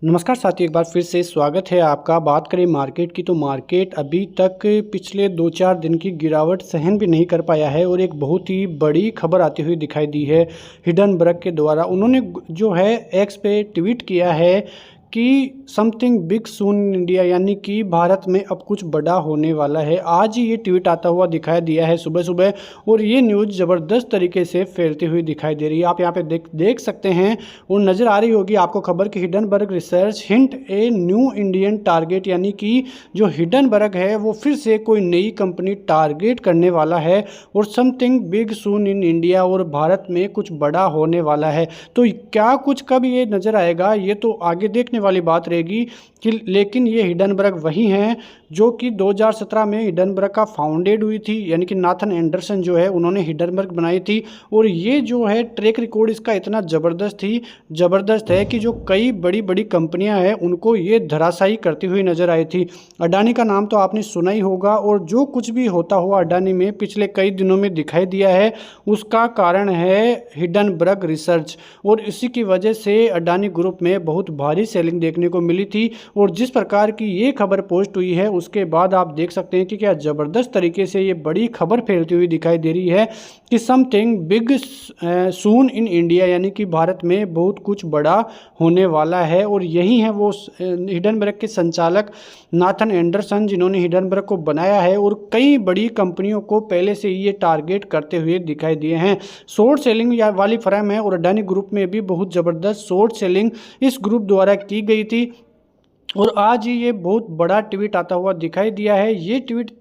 नमस्कार साथियों, एक बार फिर से स्वागत है आपका। बात करें मार्केट की तो मार्केट अभी तक पिछले 2-4 दिन की गिरावट सहन भी नहीं कर पाया है और एक बहुत ही बड़ी खबर आती हुई दिखाई दी है हिडनबर्ग के द्वारा। उन्होंने जो है एक्स पे ट्वीट किया है कि something big soon in India, यानी कि भारत में अब कुछ बड़ा होने वाला है। आज ही ये ट्वीट आता हुआ दिखाई दिया है सुबह सुबह और ये न्यूज़ ज़बरदस्त तरीके से फैलती हुई दिखाई दे रही है। आप यहाँ पे देख सकते हैं और नज़र आ रही होगी आपको खबर कि Hindenburg research hint a new Indian target, यानी कि जो हिडनबर्ग है वो फिर से कोई नई कंपनी टारगेट करने वाला है और something big soon in India, और भारत में कुछ बड़ा होने वाला है। तो क्या कुछ कब ये नज़र आएगा ये तो आगे देखने वाली बात रहेगी कि, लेकिन ये हिडनबर्ग वही हैं जो कि 2017 में हिडनबर्ग का फाउंडेड हुई थी, यानी कि नाथन एंडरसन जो है उन्होंने हिडनबर्ग बनाई थी। और ये जो है ट्रैक रिकॉर्ड इसका इतना ज़बरदस्त है कि जो कई बड़ी बड़ी कंपनियां हैं उनको ये धराशायी करती हुई नज़र आई थी। अडानी का नाम तो आपने सुना ही होगा और जो कुछ भी होता हुआ अडानी में पिछले कई दिनों में दिखाई दिया है उसका कारण है हिडनबर्ग रिसर्च, और इसी की वजह से अडानी ग्रुप में बहुत भारी सेलिंग देखने को मिली थी। और जिस प्रकार की ये खबर पोस्ट हुई है उसके बाद आप देख सकते हैं कि क्या ज़बरदस्त तरीके से ये बड़ी खबर फैलती हुई दिखाई दे रही है कि something big soon in India, यानी कि भारत में बहुत कुछ बड़ा होने वाला है। और यही है वो हिडनबर्ग के संचालक नाथन एंडरसन जिन्होंने हिडनबर्ग को बनाया है और कई बड़ी कंपनियों को पहले से ये टारगेट करते हुए दिखाई दिए हैं। शॉर्ट सेलिंग वाली फर्म है और अडानी ग्रुप में भी बहुत ज़बरदस्त शॉर्ट सेलिंग इस ग्रुप द्वारा की गई थी और आज ही ये बहुत बड़ा ट्वीट आता हुआ दिखाई दिया है। ये ट्वीट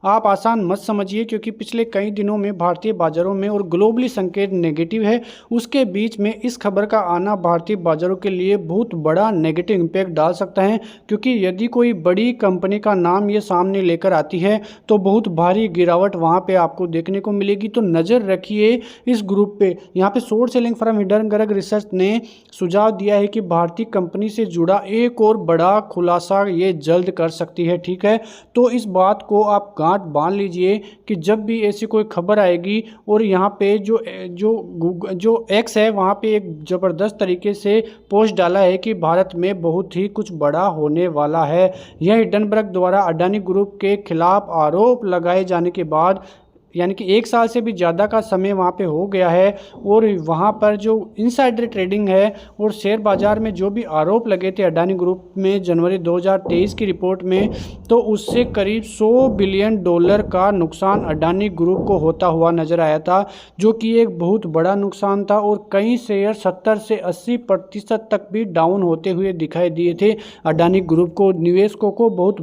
आप आसान मत समझिए क्योंकि पिछले कई दिनों में भारतीय बाजारों में और ग्लोबली संकेत नेगेटिव है, उसके बीच में इस खबर का आना भारतीय बाजारों के लिए बहुत बड़ा नेगेटिव इम्पैक्ट डाल सकता है। क्योंकि यदि कोई बड़ी कंपनी का नाम ये सामने लेकर आती है तो बहुत भारी गिरावट वहाँ पे आपको देखने को मिलेगी। तो नज़र रखिए इस ग्रुप पे। यहाँ पे short selling firm Hindenburg research ने सुझाव दिया है कि भारतीय कंपनी से जुड़ा एक और बड़ा खुलासा ये जल्द कर सकती है। ठीक है, तो इस बात को आप गांठ बांध लीजिए कि जब भी ऐसी कोई खबर आएगी, और यहाँ पे जो एक्स है वहाँ पे एक ज़बरदस्त तरीके से पोस्ट डाला है कि भारत में बहुत ही कुछ बड़ा होने वाला है। यह हिडनबर्ग द्वारा अडानी ग्रुप के खिलाफ आरोप लगाए जाने के बाद, यानी कि 1 साल से भी ज़्यादा का समय वहाँ पे हो गया है, और वहाँ पर जो इनसाइडर ट्रेडिंग है और शेयर बाज़ार में जो भी आरोप लगे थे अडानी ग्रुप में जनवरी 2023 की रिपोर्ट में, तो उससे करीब $100 बिलियन का नुकसान अडानी ग्रुप को होता हुआ नज़र आया था, जो कि एक बहुत बड़ा नुकसान था। और कई शेयर 70 से 80% तक भी डाउन होते हुए दिखाई दिए थे। अडानी ग्रुप को निवेशकों को बहुत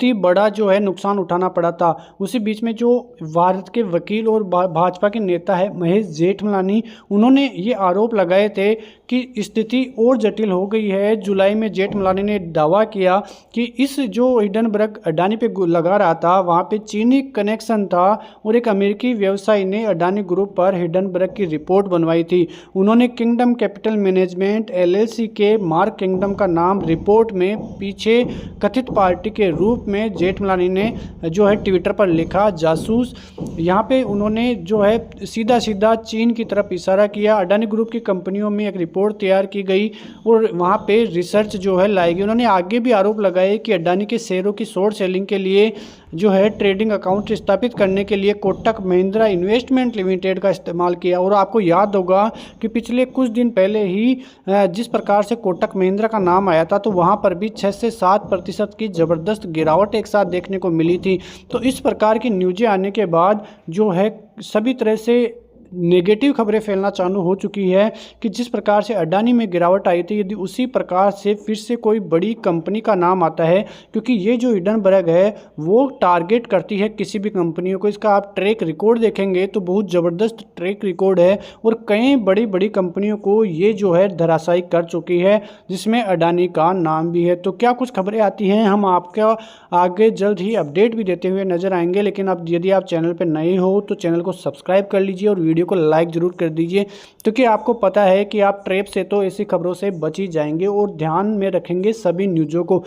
ही बड़ा जो है नुकसान उठाना पड़ा था। उसी बीच में जो भारत के वकील और भाजपा के नेता है महेश जेठमलानी, उन्होंने ये आरोप लगाए थे कि स्थिति और जटिल हो गई है। जुलाई में जेठमलानी ने दावा किया कि इस जो हिडनबर्ग अडानी पे लगा रहा था वहाँ पे चीनी कनेक्शन था, और एक अमेरिकी व्यवसायी ने अडानी ग्रुप पर हिडनबर्ग की रिपोर्ट बनवाई थी। उन्होंने किंगडम कैपिटल मैनेजमेंट LLC के मार्क किंगडम का नाम रिपोर्ट में पीछे कथित पार्टी के रूप में जेठमलानी ने जो है ट्विटर पर लिखा जासूस। यहाँ पे उन्होंने जो है सीधा सीधा चीन की तरफ इशारा किया। अडानी ग्रुप की कंपनियों में एक रिपोर्ट तैयार की गई और वहाँ पे रिसर्च जो है लाई गई। उन्होंने आगे भी आरोप लगाए कि अडानी के शेयरों की शॉर्ट सेलिंग के लिए जो है ट्रेडिंग अकाउंट स्थापित करने के लिए कोटक महिंद्रा इन्वेस्टमेंट लिमिटेड का इस्तेमाल किया। और आपको याद होगा कि पिछले कुछ दिन पहले ही जिस प्रकार से कोटक महिंद्रा का नाम आया था तो वहाँ पर भी 6 से 7% की ज़बरदस्त गिरावट एक साथ देखने को मिली थी। तो इस प्रकार की न्यूज़ें आने के बाद जो है सभी तरह से नेगेटिव खबरें फैलना चालू हो चुकी है कि जिस प्रकार से अडानी में गिरावट आई थी, यदि उसी प्रकार से फिर से कोई बड़ी कंपनी का नाम आता है, क्योंकि ये जो हिडनबर्ग है वो टारगेट करती है किसी भी कंपनियों को। इसका आप ट्रैक रिकॉर्ड देखेंगे तो बहुत ज़बरदस्त ट्रैक रिकॉर्ड है और कई बड़ी बड़ी कंपनियों को ये जो है धराशायी कर चुकी है, जिसमें अडानी का नाम भी है। तो क्या कुछ खबरें आती हैं, हम आपका आगे जल्द ही अपडेट भी देते हुए नजर आएंगे। लेकिन अब यदि आप चैनल पर नए हो तो चैनल को सब्सक्राइब कर लीजिए और वीडियो को लाइक ज़रूर कर दीजिए, क्योंकि आपको पता है कि आप ट्रैप से तो ऐसी खबरों से बच ही जाएंगे और ध्यान में रखेंगे सभी न्यूज़ों को।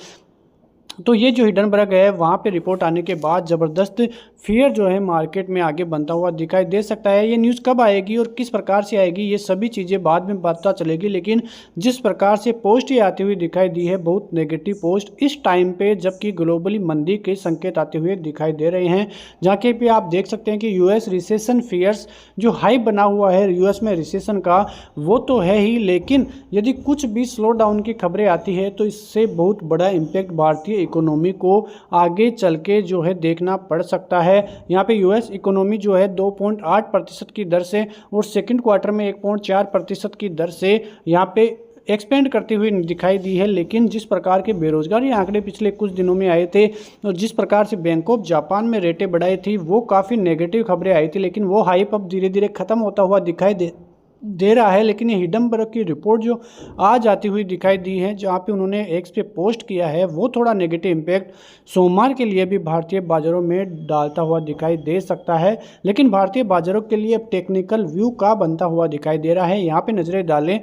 तो ये जो हिडनबर्ग है वहाँ पे रिपोर्ट आने के बाद ज़बरदस्त फियर जो है मार्केट में आगे बनता हुआ दिखाई दे सकता है। ये न्यूज़ कब आएगी और किस प्रकार से आएगी ये सभी चीज़ें बाद में पता चलेगी, लेकिन जिस प्रकार से पोस्ट ये आती हुई दिखाई दी है, बहुत नेगेटिव पोस्ट इस टाइम पे जबकि ग्लोबली मंदी के संकेत आते हुए दिखाई दे रहे हैं, जहाँ के भी आप देख सकते हैं कि यूएस रिसेशन फियर्स जो हाई बना हुआ है यूएस में रिसेशन का वो तो है ही, लेकिन यदि कुछ भी स्लो डाउन की खबरें आती है तो इससे बहुत बड़ा इम्पैक्ट भारतीय इकोनॉमी को आगे चल के जो है देखना पड़ सकता है। यहाँ पे यूएस इकोनॉमी जो है 2.8% की दर से और सेकंड क्वार्टर में 1.4% की दर से यहाँ पे एक्सपेंड करती हुई दिखाई दी है। लेकिन जिस प्रकार के बेरोजगारी आंकड़े पिछले कुछ दिनों में आए थे और जिस प्रकार से बैंक ऑफ जापान में रेटें बढ़ाई थी वो काफ़ी नेगेटिव खबरें आई थी, लेकिन वो हाइप अब धीरे धीरे खत्म होता हुआ दिखाई दे रहा है। लेकिन ये हिडनबर्ग की रिपोर्ट जो आज आती हुई दिखाई दी है, जहाँ पे उन्होंने एक्स पे पोस्ट किया है, वो थोड़ा नेगेटिव इम्पैक्ट सोमवार के लिए भी भारतीय बाजारों में डालता हुआ दिखाई दे सकता है। लेकिन भारतीय बाजारों के लिए अब टेक्निकल व्यू का बनता हुआ दिखाई दे रहा है। यहाँ पे नज़रें डालें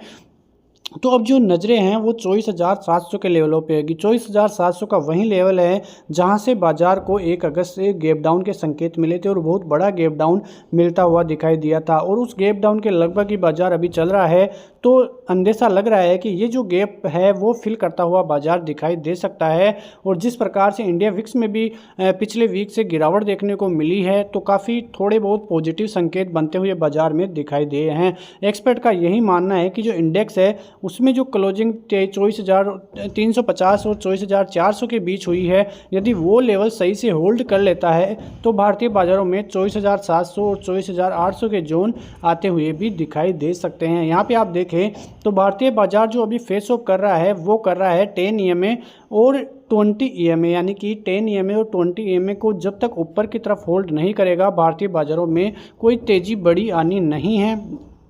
तो अब जो नज़रें हैं वो 24,700 के लेवलों पे होगी। 24,700 का वही लेवल है जहां से बाजार को 1 अगस्त से गैप डाउन के संकेत मिले थे और बहुत बड़ा गैप डाउन मिलता हुआ दिखाई दिया था, और उस गैप डाउन के लगभग ही बाजार अभी चल रहा है। तो अंदेशा लग रहा है कि ये जो गैप है वो फिल करता हुआ बाजार दिखाई दे सकता है। और जिस प्रकार से इंडिया विक्स में भी पिछले वीक से गिरावट देखने को मिली है तो काफ़ी थोड़े बहुत पॉजिटिव संकेत बनते हुए बाजार में दिखाई दे रहे हैं। एक्सपर्ट का यही मानना है कि जो इंडेक्स है उसमें जो क्लोजिंग 24,350 और 24,400 के बीच हुई है, यदि वो लेवल सही से होल्ड कर लेता है तो भारतीय बाजारों में 24,700 और 24,800 के जोन आते हुए भी दिखाई दे सकते हैं। यहाँ पे आप देखें तो भारतीय बाजार जो अभी फेस ऑफ कर रहा है वो कर रहा है 10 EMA और 20 EMA, यानी कि 10 EMA और 20 EMA को जब तक ऊपर की तरफ होल्ड नहीं करेगा भारतीय बाजारों में कोई तेज़ी बड़ी आनी नहीं है,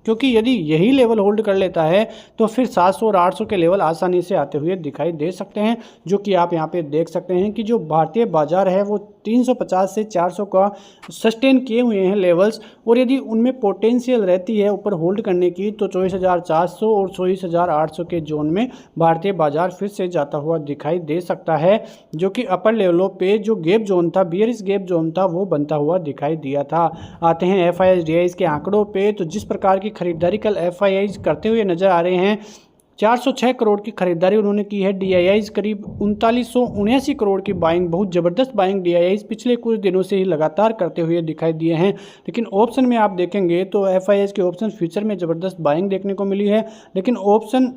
क्योंकि यदि यही लेवल होल्ड कर लेता है तो फिर 700 और 800 के लेवल आसानी से आते हुए दिखाई दे सकते हैं, जो कि आप यहां पे देख सकते हैं कि जो भारतीय बाजार है वो 350 से 400 का सस्टेन किए हुए हैं लेवल्स, और यदि उनमें पोटेंशियल रहती है ऊपर होल्ड करने की तो 24,400 और 24,800 के जोन में भारतीय बाजार फिर से जाता हुआ दिखाई दे सकता है, जो कि अपर लेवलों पे जो गैप जोन था, बियरिश गैप जोन था, वो बनता हुआ दिखाई दिया था। आते हैं FIIs के आंकड़ों पे, तो जिस प्रकार की खरीदारी कल FIIs करते हुए नजर आ रहे हैं, 406 करोड़ की खरीदारी उन्होंने की है। DIIs करीब 3979 करोड़ की बाइंग, बहुत ज़बरदस्त बाइंग DIIs पिछले कुछ दिनों से ही लगातार करते हुए दिखाई दिए हैं। लेकिन ऑप्शन में आप देखेंगे तो FIIs के ऑप्शन फ्यूचर में ज़बरदस्त बाइंग देखने को मिली है, लेकिन ऑप्शन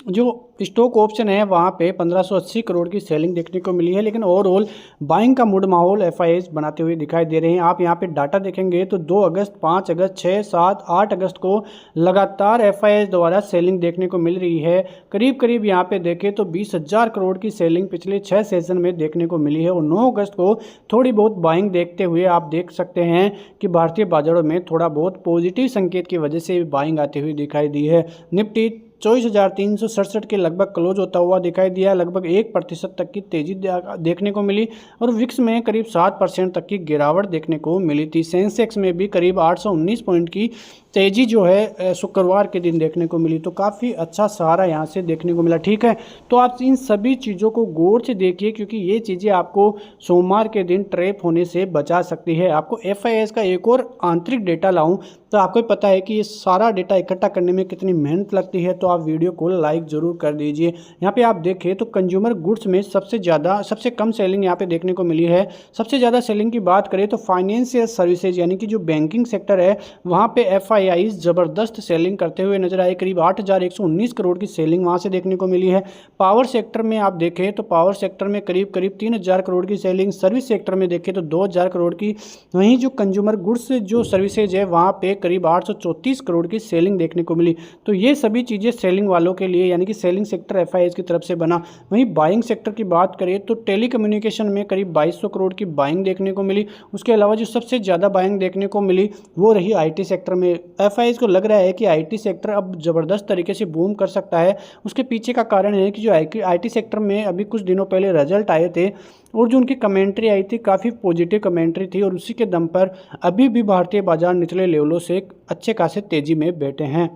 जो स्टॉक ऑप्शन है वहाँ पे 1580 करोड़ की सेलिंग देखने को मिली है। लेकिन ओवरऑल बाइंग का मूड माहौल FIIs बनाते हुए दिखाई दे रहे हैं। आप यहाँ पे डाटा देखेंगे तो 2 अगस्त, 5 अगस्त, 6, 7, 8 अगस्त को लगातार FIIs द्वारा सेलिंग देखने को मिल रही है। करीब करीब यहाँ पे देखें तो 20,000 करोड़ की सेलिंग पिछले 6 सेशन में देखने को मिली है, और 9 अगस्त को थोड़ी बहुत बाइंग देखते हुए आप देख सकते हैं कि भारतीय बाजारों में थोड़ा बहुत पॉजिटिव संकेत की वजह से बाइंग आती हुई दिखाई दी है। निफ्टी 24,367 के लगभग क्लोज होता हुआ दिखाई दिया, लगभग 1% तक की तेजी देखने को मिली, और विक्स में करीब 7% तक की गिरावट देखने को मिली थी। सेंसेक्स में भी करीब 819 पॉइंट की तेजी जो है शुक्रवार के दिन देखने को मिली, तो काफ़ी अच्छा सहारा यहाँ से देखने को मिला। ठीक है, तो आप इन सभी चीज़ों को गौर से देखिए, क्योंकि ये चीज़ें आपको सोमवार के दिन ट्रैप होने से बचा सकती है। आपको FIIs का एक और आंतरिक डेटा लाऊं तो आपको पता है कि ये सारा डेटा इकट्ठा करने में कितनी मेहनत लगती है, तो आप वीडियो को लाइक ज़रूर कर दीजिए। यहाँ पे आप देखें तो कंज्यूमर गुड्स में सबसे कम सेलिंग यहाँ पे देखने को मिली है। सबसे ज़्यादा सेलिंग की बात करें तो फाइनेंशियल सर्विसेज यानी कि जो बैंकिंग सेक्टर है वहाँ पे FIIs ज़बरदस्त सेलिंग करते हुए नजर आए। करीब 8,119 करोड़ की सेलिंग वहाँ से देखने को मिली है। पावर सेक्टर में आप देखें तो पावर सेक्टर में करीब 3,000 करोड़ की सेलिंग, सर्विस सेक्टर में देखें तो 2,000 करोड़ की, वहीं जो कंज्यूमर गुड्स जो सर्विसेज है वहाँ पे करीब 834 करोड़ की सेलिंग देखने को मिली। तो ये सभी चीज़ें सेलिंग वालों के लिए यानी कि सेलिंग सेक्टर FIIs की तरफ से बना। वहीं बाइंग सेक्टर की बात करें तो टेलीकम्युनिकेशन में करीब 2,200 करोड़ की बाइंग देखने को मिली। उसके अलावा जो सबसे ज़्यादा बाइंग देखने को मिली वो रही IT सेक्टर में। FIIs को लग रहा है कि IT सेक्टर अब ज़बरदस्त तरीके से बूम कर सकता है। उसके पीछे का कारण है कि जो IT सेक्टर में अभी कुछ दिनों पहले रिजल्ट आए थे और जो उनकी कमेंट्री आई थी काफ़ी पॉजिटिव कमेंट्री थी, और उसी के दम पर अभी भी भारतीय बाजार निचले लेवलों से अच्छे खासे तेज़ी में बैठे हैं।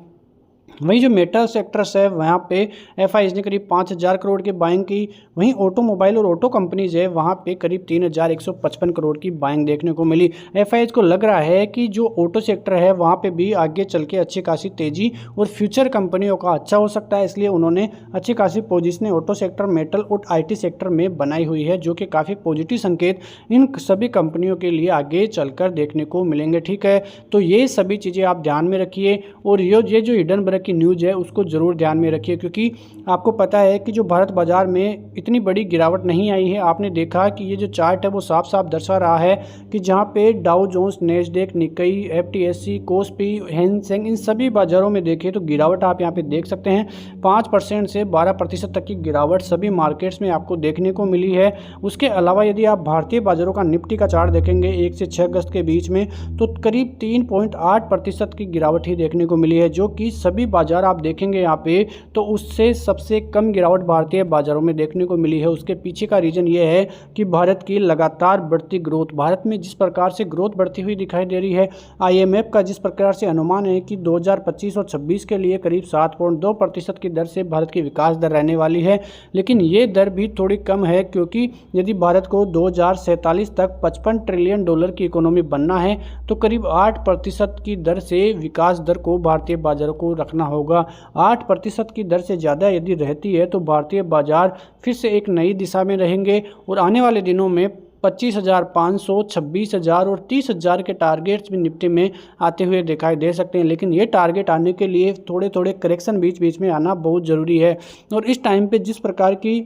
वहीं जो मेटल सेक्टर्स है वहाँ पे एफआईज ने करीब 5,000 करोड़ की बाइंग की। वहीं ऑटोमोबाइल और ऑटो कंपनीज है वहाँ पे करीब 3,155 करोड़ की बाइंग देखने को मिली। एफआईज को लग रहा है कि जो ऑटो सेक्टर है वहाँ पे भी आगे चल के अच्छी खासी तेज़ी और फ्यूचर कंपनियों का अच्छा हो सकता है, इसलिए उन्होंने अच्छी खासी पोजीशन ऑटो सेक्टर, मेटल और आईटी सेक्टर में बनाई हुई है, जो कि काफ़ी पॉजिटिव संकेत इन सभी कंपनियों के लिए आगे चलकर देखने को मिलेंगे। ठीक है, तो ये सभी चीज़ें आप ध्यान में रखिए और ये जो हिडनबर्ग की न्यूज़ है उसको ज़रूर ध्यान में रखिए, क्योंकि आपको पता है कि जो भारत बाजार में इतनी बड़ी गिरावट नहीं आई है। आपने देखा कि ये जो चार्ट है वो साफ साफ दर्शा रहा है कि जहां पे Dow Jones, Nasdaq, Nikkei, FTSC, Kospi, Hang Seng, इन सभी बाजारों में देखें तो गिरावट आप यहां पे देख सकते हैं 5% से 12% तक की गिरावट सभी मार्केट्स में आपको देखने को मिली है। उसके अलावा यदि आप भारतीय बाजारों का निफ्टी का चार्ट देखेंगे 1 से 6 अगस्त के बीच में, तो करीब 3.8% की गिरावट ही देखने को मिली है, जो कि सभी बाजार आप देखेंगे यहाँ पे तो उससे सबसे कम गिरावट भारतीय बाजारों में देखने को मिली है। उसके पीछे का रीज़न ये है कि भारत की लगातार बढ़ती ग्रोथ, भारत में जिस प्रकार से ग्रोथ बढ़ती हुई दिखाई दे रही है, आईएमएफ का जिस प्रकार से अनुमान है कि 2025 और 26 के लिए करीब 7.2% की दर से भारत की विकास दर रहने वाली है, लेकिन ये दर भी थोड़ी कम है, क्योंकि यदि भारत को 2047 तक 55 ट्रिलियन डॉलर की इकोनॉमी बनना है तो करीब 8% की दर से विकास दर को भारतीय बाजारों को रखना होगा। 8% की दर से ज़्यादा यदि रहती है तो भारतीय बाजार फिर से एक नई दिशा में रहेंगे और आने वाले दिनों में 25,500, 26,000 और 30,000 के टारगेट्स भी निफ्टी में आते हुए दिखाई दे सकते हैं। लेकिन ये टारगेट आने के लिए थोड़े थोड़े करेक्शन बीच बीच में आना बहुत ज़रूरी है और इस टाइम पे जिस प्रकार की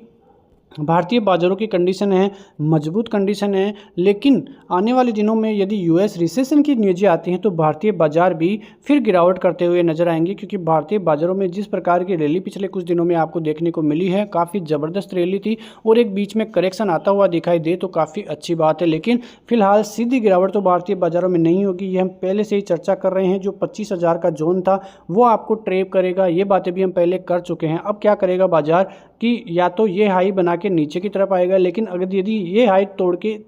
भारतीय बाजारों की कंडीशन है, मजबूत कंडीशन है, लेकिन आने वाले दिनों में यदि यूएस रिसेशन की न्यूज़ें आती हैं तो भारतीय बाजार भी फिर गिरावट करते हुए नजर आएंगे, क्योंकि भारतीय बाजारों में जिस प्रकार की रैली पिछले कुछ दिनों में आपको देखने को मिली है, काफ़ी ज़बरदस्त रैली थी और एक बीच में करेक्शन आता हुआ दिखाई दे तो काफ़ी अच्छी बात है। लेकिन फिलहाल सीधी गिरावट तो भारतीय बाजारों में नहीं होगी, ये हम पहले से ही चर्चा कर रहे हैं। जो 25,000 का जोन था वो आपको ट्रेप करेगा, ये बातें भी हम पहले कर चुके हैं। अब क्या करेगा बाजार कि या तो ये हाई बना के नीचे की तरफ आएगा, लेकिन अगर यदि ये हाई तोड़ के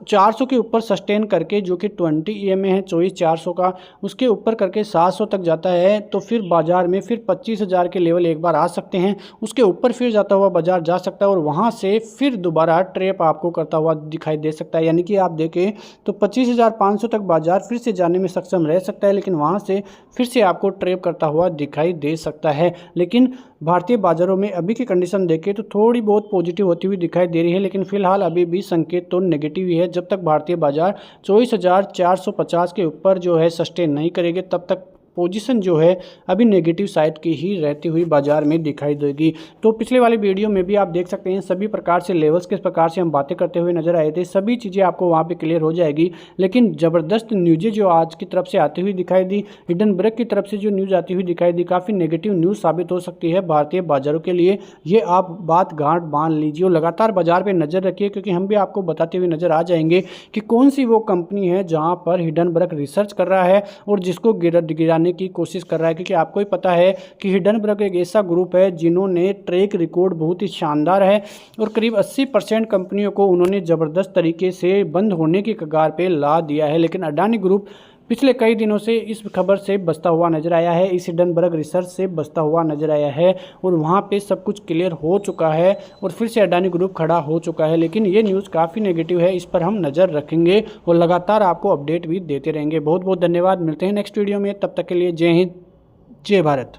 400 के ऊपर सस्टेन करके, जो कि 20 EMA है 24,400 का, उसके ऊपर करके 700 तक जाता है तो फिर बाजार में फिर 25,000 के लेवल एक बार आ सकते हैं, उसके ऊपर फिर जाता हुआ बाजार जा सकता है और वहां से फिर दोबारा ट्रेप आपको करता हुआ दिखाई दे सकता है। यानी कि आप देखें तो 25,500 तक बाजार फिर से जाने में सक्षम रह सकता है, लेकिन वहां से फिर से आपको ट्रेप करता हुआ दिखाई दे सकता है। लेकिन भारतीय बाजारों में अभी की कंडीशन देखें तो थोड़ी बहुत पॉजिटिव होती हुई दिखाई दे रही है, लेकिन फिलहाल अभी भी संकेत तो नेगेटिव ही है। जब तक भारतीय बाजार 24,450 के ऊपर जो है सस्टेन नहीं करेंगे तब तक पोजीशन जो है अभी नेगेटिव साइड की ही रहती हुई बाजार में दिखाई देगी। तो पिछले वाली वीडियो में भी आप देख सकते हैं सभी प्रकार से लेवल्स किस प्रकार से हम बातें करते हुए नजर आए थे, सभी चीज़ें आपको वहाँ पे क्लियर हो जाएगी। लेकिन ज़बरदस्त न्यूज़ें जो आज की तरफ से आती हुई दिखाई दी, हिडनबर्ग की तरफ से जो न्यूज़ आती हुई दिखाई दी, काफ़ी नेगेटिव न्यूज़ साबित हो सकती है भारतीय बाजारों के लिए। ये आप बात गांठ बांध लीजिए और लगातार बाजार पर नज़र रखिए, क्योंकि हम भी आपको बताते हुए नजर आ जाएंगे कि कौन सी वो कंपनी है जहाँ पर हिडनबर्ग रिसर्च कर रहा है और जिसको गिराने की कोशिश कर रहा है। क्योंकि आपको ही पता है कि हिडनबर्ग एक ऐसा ग्रुप है जिन्होंने ट्रैक रिकॉर्ड बहुत ही शानदार है और करीब 80% कंपनियों को उन्होंने ज़बरदस्त तरीके से बंद होने की कगार पे ला दिया है। लेकिन अडानी ग्रुप पिछले कई दिनों से इस खबर से बचता हुआ नजर आया है, इस हिडनबर्ग रिसर्च से बचता हुआ नजर आया है और वहाँ पे सब कुछ क्लियर हो चुका है और फिर से अडानी ग्रुप खड़ा हो चुका है। लेकिन ये न्यूज़ काफ़ी नेगेटिव है, इस पर हम नज़र रखेंगे और लगातार आपको अपडेट भी देते रहेंगे। बहुत बहुत धन्यवाद, मिलते हैं नेक्स्ट वीडियो में, तब तक के लिए जय हिंद, जय भारत।